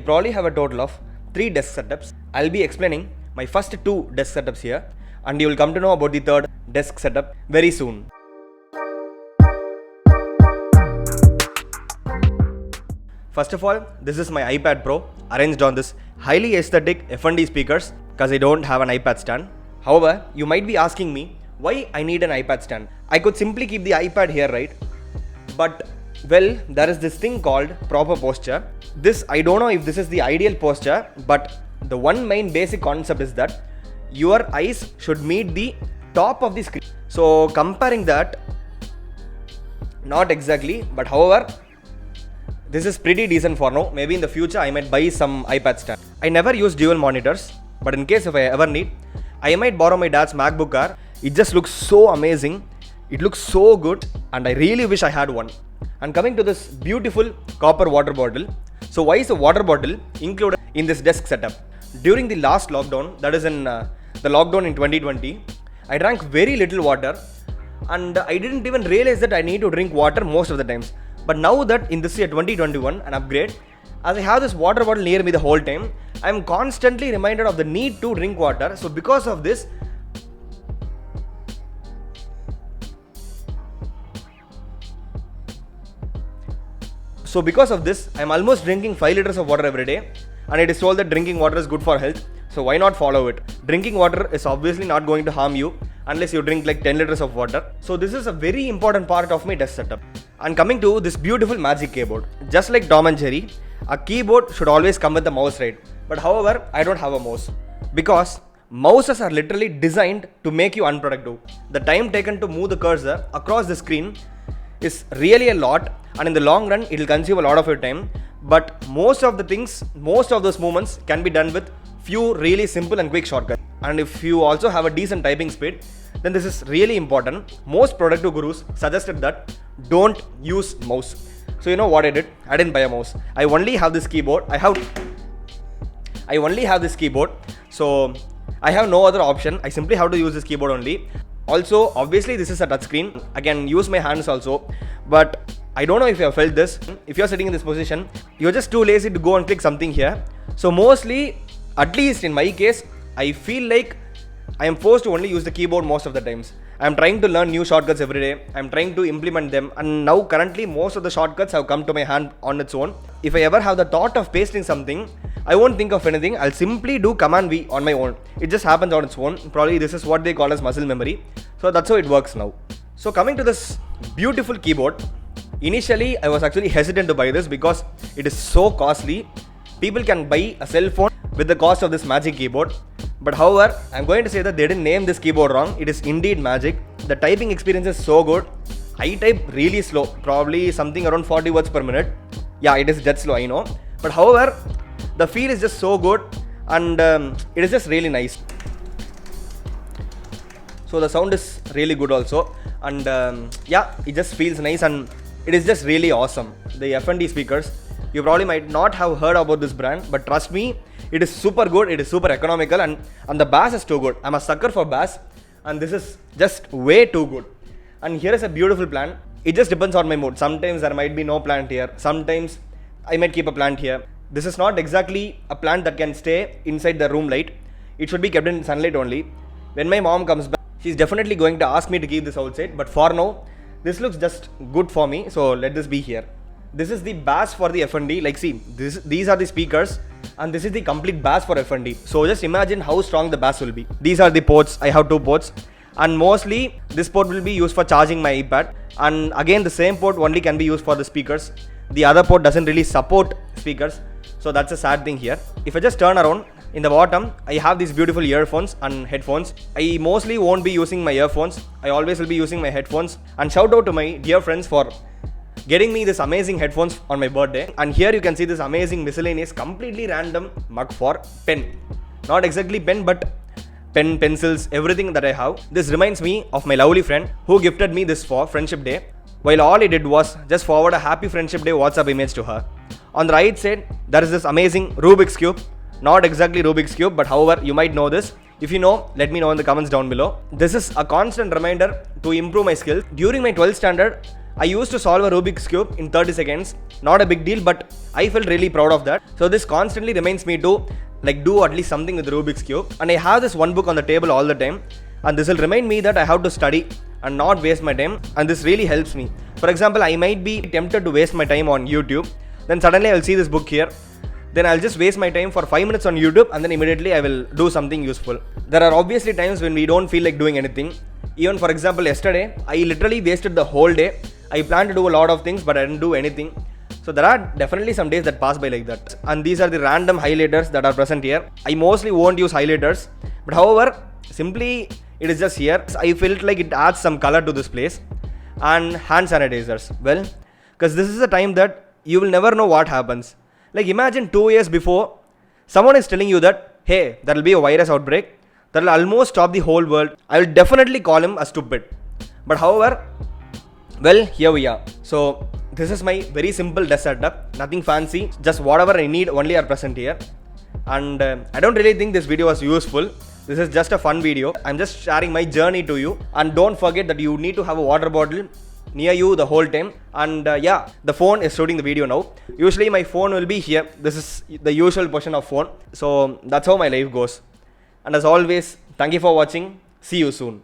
probably have a total of 3 desk setups. I'll be explaining my first 2 desk setups here, and you will come to know about the third desk setup very soon. First of all, this is my iPad Pro arranged on this highly aesthetic F&D speakers because I don't have an iPad stand. However, you might be asking me why I need an iPad stand. I could simply keep the iPad here, right? But well, there is this thing called proper posture. This, I don't know if this is the ideal posture, but the one main basic concept is that your eyes should meet the top of the screen. So comparing that, not exactly, but however, this is pretty decent for now. Maybe in the future I might buy some iPad stand. I never use dual monitors, but in case if I ever need, I might borrow my dad's MacBook Air. It just looks so amazing. It looks so good, and I really wish I had one. And coming to this beautiful copper water bottle. So why is a water bottle included in this desk setup? During the last lockdown, that is in the lockdown in 2020, I drank very little water, and I didn't even realize that I need to drink water most of the times. But now that in this year 2021, an upgrade, as I have this water bottle near me the whole time, I am constantly reminded of the need to drink water. So because of this, I am almost drinking 5 liters of water every day, and it is told that drinking water is good for health. So why not follow it? Drinking water is obviously not going to harm you unless you drink like 10 liters of water. So this is a very important part of my desk setup. And coming to this beautiful Magic Keyboard. Just like Tom and Jerry, a keyboard should always come with a mouse, right? But however, I don't have a mouse because mouses are literally designed to make you unproductive. The time taken to move the cursor across the screen is really a lot, and in the long run it will consume a lot of your time. But most of those movements can be done with few really simple and quick shortcuts. And if you also have a decent typing speed, then this is really important. Most productive gurus suggested that don't use mouse. So you know what I did? I didn't buy a mouse. I only have this keyboard. So I have no other option. I simply have to use this keyboard only. Also, obviously this is a touch screen. I can use my hands also, but I don't know if you have felt this. If you're sitting in this position, you're just too lazy to go and click something here. So mostly, at least in my case, I feel like I am forced to only use the keyboard most of the times. I am trying to learn new shortcuts every day. I am trying to implement them, and now currently most of the shortcuts have come to my hand on its own. If I ever have the thought of pasting something, I won't think of anything. I'll simply do Command V on my own. It just happens on its own. Probably this is what they call as muscle memory. So that's how it works now. So coming to this beautiful keyboard, initially I was actually hesitant to buy this because it is so costly. People can buy a cell phone with the cost of this Magic Keyboard. But however, I'm going to say that they didn't name this keyboard wrong. It is indeed magic. The typing experience is so good. I type really slow, probably something around 40 words per minute. Yeah, it is dead slow, I know. But however, the feel is just so good, and it is just really nice. So the sound is really good also, and yeah, it just feels nice, and it is just really awesome. The F&D speakers, you probably might not have heard about this brand, but trust me, it is super good, it is super economical, and the bass is too good. I'm a sucker for bass, and this is just way too good. And here is a beautiful plant. It just depends on my mood. Sometimes there might be no plant here. Sometimes I might keep a plant here. This is not exactly a plant that can stay inside the room light. It should be kept in sunlight only. When my mom comes back, she's definitely going to ask me to keep this outside. But for now, this looks just good for me. So let this be here. This is the bass for the F&D. Like see, these are the speakers, and this is the complete bass for F&D. So just imagine how strong the bass will be. These are the ports. I have 2 ports. And mostly this port will be used for charging my iPad, and again the same port only can be used for the speakers. The other port doesn't really support speakers, so that's a sad thing here. If I just turn around, in the bottom I have these beautiful earphones and headphones. I mostly won't be using my earphones. I always will be using my headphones. And shout out to my dear friends for getting me this amazing headphones on my birthday. And here you can see this amazing miscellaneous completely random mug for pen. Not exactly pen, but pen, pencils, everything that I have. This reminds me of my lovely friend who gifted me this for Friendship Day, while all he did was just forward a happy Friendship Day WhatsApp image to her. On the right side, there is this amazing Rubik's Cube. Not exactly Rubik's Cube, but however, you might know this. If you know, let me know in the comments down below. This is a constant reminder to improve my skills. During my 12th standard, I used to solve a Rubik's Cube in 30 seconds. Not a big deal, but I felt really proud of that. So this constantly reminds me to like do at least something with Rubik's Cube. And I have this one book on the table all the time. And this will remind me that I have to study and not waste my time. And this really helps me. For example, I might be tempted to waste my time on YouTube. Then suddenly I will see this book here. Then I'll just waste my time for 5 minutes on YouTube and then immediately I will do something useful. There are obviously times when we don't feel like doing anything. Even for example, yesterday, I literally wasted the whole day. I planned to do a lot of things, but I didn't do anything. So there are definitely some days that pass by like that. And these are the random highlighters that are present here. I mostly won't use highlighters, but however, simply it is just here. I felt like it adds some color to this place. And hand sanitizers. Well, because this is a time that you will never know what happens. Like imagine 2 years before, someone is telling you that, hey, there will be a virus outbreak that will almost stop the whole world. I will definitely call him a stupid. But however, well, here we are. So this is my very simple desk setup. Nothing fancy. Just whatever I need only are present here. And I don't really think this video was useful. This is just a fun video. I'm just sharing my journey to you. And don't forget that you need to have a water bottle near you the whole time. And yeah, the phone is shooting the video now. Usually my phone will be here. This is the usual portion of phone. So that's how my life goes. And as always, thank you for watching. See you soon.